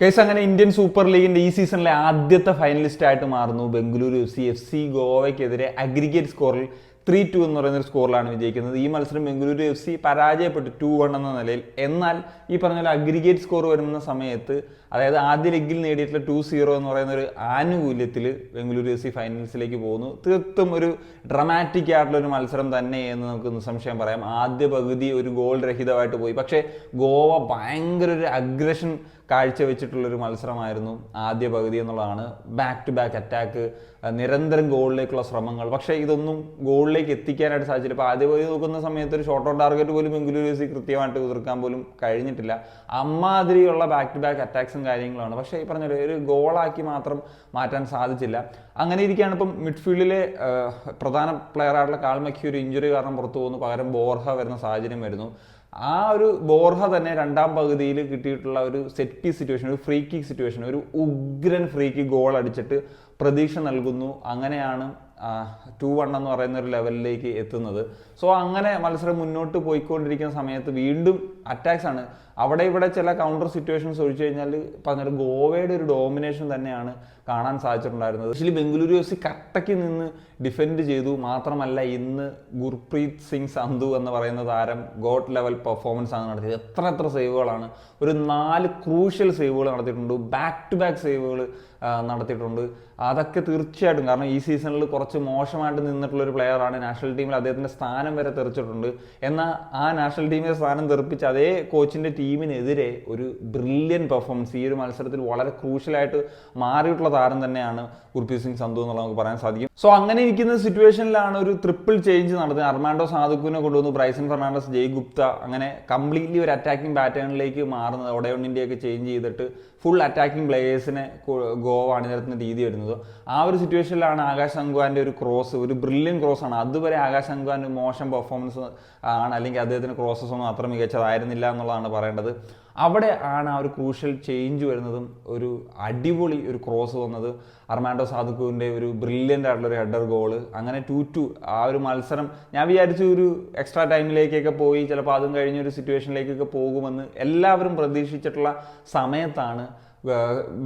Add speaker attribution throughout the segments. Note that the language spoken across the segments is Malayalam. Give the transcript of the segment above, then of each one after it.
Speaker 1: കേസ് അങ്ങനെ ഇന്ത്യൻ സൂപ്പർ ലീഗിന്റെ ഈ സീസണിലെ ആദ്യത്തെ ഫൈനലിസ്റ്റ് ആയിട്ട് മാറുന്നു ബംഗളൂരു എഫ് സി ഗോവയ്ക്കെതിരെ അഗ്രിഗേറ്റ് സ്കോറിൽ 3-2 എന്ന് പറയുന്ന ഒരു സ്കോറിലാണ് വിജയിക്കുന്നത്. ഈ മത്സരം ബംഗളൂരു FC പരാജയപ്പെട്ടു 2-1 എന്ന നിലയിൽ. എന്നാൽ ഈ പറഞ്ഞ പോലെ അഗ്രിഗേറ്റ് സ്കോർ വരുന്ന സമയത്ത്, അതായത് ആദ്യ ലെഗിൽ നേടിയിട്ടുള്ള 2-0 എന്ന് പറയുന്ന ഒരു ആനുകൂല്യത്തിൽ ബംഗളൂരു FC ഫൈനൽസിലേക്ക് പോകുന്നു. തീർത്തും ഒരു ഡ്രമാറ്റിക് ആയിട്ടുള്ള ഒരു മത്സരം തന്നെ എന്ന് നമുക്ക് നിസ്സംശയം പറയാം. ആദ്യ പകുതി ഒരു ഗോൾ രഹിതമായിട്ട് പോയി. പക്ഷേ ഗോവ ഭയങ്കര ഒരു അഗ്രഷൻ കാഴ്ചവെച്ചിട്ടുള്ളൊരു മത്സരമായിരുന്നു ആദ്യ പകുതി എന്നുള്ളതാണ്. ബാക്ക് ടു ബാക്ക് അറ്റാക്ക്, നിരന്തരം ഗോളിലേക്കുള്ള ശ്രമങ്ങൾ. പക്ഷേ ഇതൊന്നും ഗോളിലേക്ക് എത്തിക്കാനായിട്ട് സാധിച്ചില്ല. ഇപ്പോൾ ആദ്യ പകുതി നോക്കുന്ന സമയത്ത് ഒരു ഷോർട്ട് ഓൺ ടാർഗറ്റ് പോലും ബംഗളൂരു FC കൃത്യമായിട്ട് ഉതിർക്കാൻ പോലും കഴിഞ്ഞിട്ടില്ല. അമ്മാതിരിയുള്ള ബാക്ക് ടു ബാക്ക് അറ്റാക്സും കാര്യങ്ങളാണ്. പക്ഷേ ഈ പറഞ്ഞ ഒരു ഗോളാക്കി മാത്രം മാറ്റാൻ സാധിച്ചില്ല. അങ്ങനെ ഇരിക്കുകയാണ് ഇപ്പം മിഡ്ഫീൽഡിലെ പ്രധാന പ്ലെയറായിട്ടുള്ള കാൾ മക്കി ഒരു ഇഞ്ചുറി കാരണം പുറത്തു പോകുന്നു. പകരം ബോർഹ വരുന്ന സാഹചര്യം വരുന്നു. ആ ഒരു ബോർഹ തന്നെ രണ്ടാം പകുതിയിൽ കിട്ടിയിട്ടുള്ള ഒരു സെറ്റ് പീസ് സിറ്റുവേഷൻ, ഒരു ഫ്രീ കിക്ക് സിറ്റുവേഷൻ, ഒരു ഉഗ്രൻ ഫ്രീ കിക്ക് ഗോൾ അടിച്ചിട്ട് പ്രതീക്ഷ നൽകുന്നു. അങ്ങനെയാണ് 2-1 എന്ന് പറയുന്ന ഒരു ലെവലിലേക്ക് എത്തുന്നത്. സോ അങ്ങനെ മത്സരം മുന്നോട്ട് പോയിക്കൊണ്ടിരിക്കുന്ന സമയത്ത് വീണ്ടും അറ്റാക്സ് ആണ്. അവിടെ ഇവിടെ ചില കൗണ്ടർ സിറ്റുവേഷൻസ് ഒഴിച്ചു കഴിഞ്ഞാൽ പറഞ്ഞാൽ ഗോവയുടെ ഒരു ഡോമിനേഷൻ തന്നെയാണ് കാണാൻ സാധിച്ചിട്ടുണ്ടായിരുന്നത്. ആക്ച്വലി ബംഗളൂരു FC കട്ടയ്ക്ക് നിന്ന് ഡിഫെൻഡ് ചെയ്തു. മാത്രമല്ല ഇന്ന് ഗുർപ്രീത് സിംഗ് സന്ധു എന്ന് പറയുന്ന താരം ഗോട്ട് ലെവൽ പെർഫോമൻസ് ആണ് നടത്തിയത്. എത്ര സേവുകളാണ്, ഒരു 4 ക്രൂഷ്യൽ സേവുകൾ നടത്തിയിട്ടുണ്ട്. ബാക്ക് ടു ബാക്ക് സേവുകൾ നടത്തിയിട്ടുണ്ട്. അതൊക്കെ തീർച്ചയായിട്ടും, കാരണം ഈ സീസണിൽ കുറച്ച് മോശമായിട്ട് നിന്നിട്ടുള്ള ഒരു പ്ലെയറാണ്. നാഷണൽ ടീമിൽ അദ്ദേഹത്തിൻ്റെ സ്ഥാനം വരെ തെറിച്ചിട്ടുണ്ട്. എന്നാൽ ആ നാഷണൽ ടീമിലെ സ്ഥാനം തെറിപ്പിച്ച് അതേ കോച്ചിൻ്റെ ടീമിനെതിരെ ഒരു ബ്രില്യൻ പെർഫോമൻസ് ഈ ഒരു മത്സരത്തിൽ വളരെ ക്രൂഷ്യലായിട്ട് മാറിയിട്ടുള്ള താരം തന്നെയാണ് ഗുർപ്രീത് സിംഗ് സന്ധു എന്നുള്ളത് നമുക്ക് പറയാൻ സാധിക്കും. സോ അങ്ങനെ ഇരിക്കുന്ന സിറ്റുവേഷനിലാണ് ഒരു ട്രിപ്പിൾ ചേഞ്ച് നടത്തുന്നത്. അർമാൻഡോ സാദുക്കിനെ കൊണ്ടുവന്നു, ബ്രൈസൺ ഫെർണാണ്ടസ്, ജയ് ഗുപ്ത, അങ്ങനെ കംപ്ലീറ്റ്ലി ഒരു അറ്റാക്കിംഗ് പാറ്റേണിലേക്ക് മാറുന്നത്. ഒഡയോണിൻ്റെയൊക്കെ ചേഞ്ച് ചെയ്തിട്ട് ഫുൾ അറ്റാക്കിംഗ് പ്ലേയേഴ്സിനെ ഗോവ അണിനിരത്തുന്ന രീതി വരുന്നത്. ആ ഒരു സിറ്റുവേഷനിലാണ് ആകാശ് അംഗ്വാൻ്റെ ഒരു ക്രോസ്, ഒരു ബ്രില്യൻ ക്രോസ് ആണ്. അതുവരെ ആകാശ് അംഗ്വാൻ്റെ മോശം പെർഫോമൻസ് ആണ്, അല്ലെങ്കിൽ അദ്ദേഹത്തിന് ക്രോസസ് ഒന്നും അത്ര മികച്ചതായിരുന്നില്ല എന്നുള്ളതാണ് പറയേണ്ടത്. അവിടെ ആണ് ആ ഒരു ക്രൂഷ്യൽ ചേഞ്ച് വരുന്നതും ഒരു അടിപൊളി ഒരു ക്രോസ് വന്നത്. അർമാൻഡോ സാദുക്കുവിൻ്റെ ഒരു ബ്രില്യൻ്റ് ആയിട്ടുള്ളൊരു ഹെഡർ ഗോള്. അങ്ങനെ 2-2 ആ ഒരു മത്സരം ഞാൻ വിചാരിച്ചു ഒരു എക്സ്ട്രാ ടൈമിലേക്കൊക്കെ പോയി ചിലപ്പോൾ അതും കഴിഞ്ഞൊരു സിറ്റുവേഷനിലേക്കൊക്കെ പോകുമെന്ന് എല്ലാവരും പ്രതീക്ഷിച്ചിട്ടുള്ള സമയത്താണ്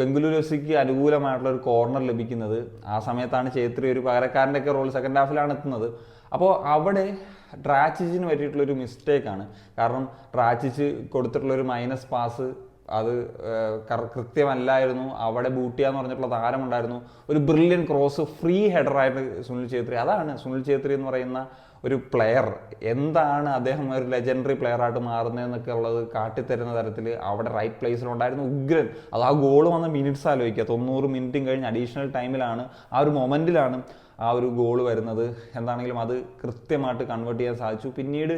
Speaker 1: ബംഗളൂരു FCക്ക് അനുകൂലമായിട്ടുള്ള ഒരു കോർണർ ലഭിക്കുന്നത്. ആ സമയത്താണ് ഛേത്രി ഒരു പകരക്കാരൻ്റെ ഒക്കെ റോൾ സെക്കൻഡ് ഹാഫിലാണ് എത്തുന്നത്. അപ്പോൾ അവിടെ ഡ്രാച്ചിച്ചിന് പറ്റിയിട്ടുള്ളൊരു മിസ്റ്റേക്കാണ്. കാരണം ഡ്രാച്ചിച്ച് കൊടുത്തിട്ടുള്ളൊരു മൈനസ് പാസ് അത് കൃത്യമല്ലായിരുന്നു. അവിടെ ബൂട്ടിയാന്ന് പറഞ്ഞിട്ടുള്ള താരമുണ്ടായിരുന്നു. ഒരു ബ്രില്യൻ ക്രോസ് ഫ്രീ ഹെഡറായിട്ട് സുനിൽ ഛേത്രി. അതാണ് സുനിൽ ഛേത്രി എന്ന് പറയുന്ന ഒരു പ്ലെയർ. എന്താണ് അദ്ദേഹം ഒരു ലെജൻഡറി പ്ലെയറായിട്ട് മാറുന്നതെന്നൊക്കെ ഉള്ളത് കാട്ടിത്തരുന്ന തരത്തിൽ അവിടെ റൈറ്റ് പ്ലേസിലുണ്ടായിരുന്നു. ഉഗ്രൻ. അത് ആ ഗോൾ വന്ന മിനിറ്റ്സ് ആലോചിക്കുക. 90 മിനിറ്റും കഴിഞ്ഞ് അഡീഷണൽ ടൈമിലാണ്, ആ ഒരു മൊമെൻറ്റിലാണ് ആ ഒരു ഗോൾ വരുന്നത്. എന്താണെങ്കിലും അത് കൃത്യമായിട്ട് കൺവേർട്ട് ചെയ്യാൻ സാധിച്ചു. പിന്നീട്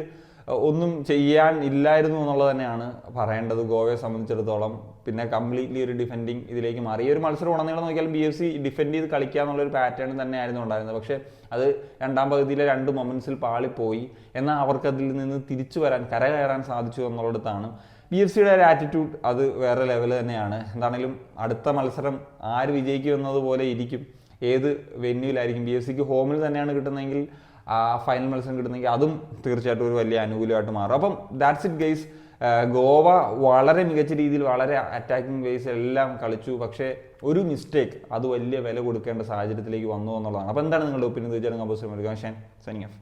Speaker 1: ഒന്നും ചെയ്യാൻ ഇല്ലായിരുന്നു എന്നുള്ളത് തന്നെയാണ് പറയേണ്ടത് ഗോവയെ സംബന്ധിച്ചിടത്തോളം. പിന്നെ കംപ്ലീറ്റ്ലി ഒരു ഡിഫെൻഡിങ് ഇതിലേക്ക് മാറി. ഈ ഒരു മത്സരം ഉടനീളം നോക്കിയാൽ BFC ഡിഫെൻഡ് ചെയ്ത് കളിക്കുക എന്നുള്ളൊരു പാറ്റേൺ തന്നെയായിരുന്നു ഉണ്ടായിരുന്നത്. പക്ഷേ അത് രണ്ടാം പകുതിയിലെ 2 മൊമെൻറ്റ്സിൽ പാളിപ്പോയി. എന്നാൽ അവർക്കതിൽ നിന്ന് തിരിച്ചു വരാൻ, കരകയറാൻ സാധിച്ചു എന്നുള്ളിടത്താണ്. BFCയുടെ ഒരു ആറ്റിറ്റ്യൂഡ് അത് വേറെ ലെവൽ തന്നെയാണ്. എന്താണെങ്കിലും അടുത്ത മത്സരം ആര് വിജയിക്കും എന്നതുപോലെ ഇരിക്കും. ഏത് വെന്യൂലായിരിക്കും. BFCക്ക് ഹോമിൽ തന്നെയാണ് കിട്ടുന്നതെങ്കിൽ, ആ ഫൈനൽ മത്സരം കിട്ടുന്നെങ്കിൽ അതും തീർച്ചയായിട്ടും ഒരു വലിയ അനുകൂലമായിട്ട് മാറും. അപ്പം ദാറ്റ്സ് ഇറ്റ് ഗൈസ്. ഗോവ വളരെ മികച്ച രീതിയിൽ വളരെ അറ്റാക്കിംഗ് വേസ് എല്ലാം കളിച്ചു. പക്ഷേ ഒരു മിസ്റ്റേക്ക് അത് വലിയ വില കൊടുക്കേണ്ട സാഹചര്യത്തിലേക്ക് വന്നു എന്നുള്ളതാണ്. അപ്പോൾ എന്താണ് നിങ്ങളുടെ ഒപ്പീനിയൻ? തീർച്ചയായിട്ടും കമ്പോസ് സൈനിങ് ഓഫ്.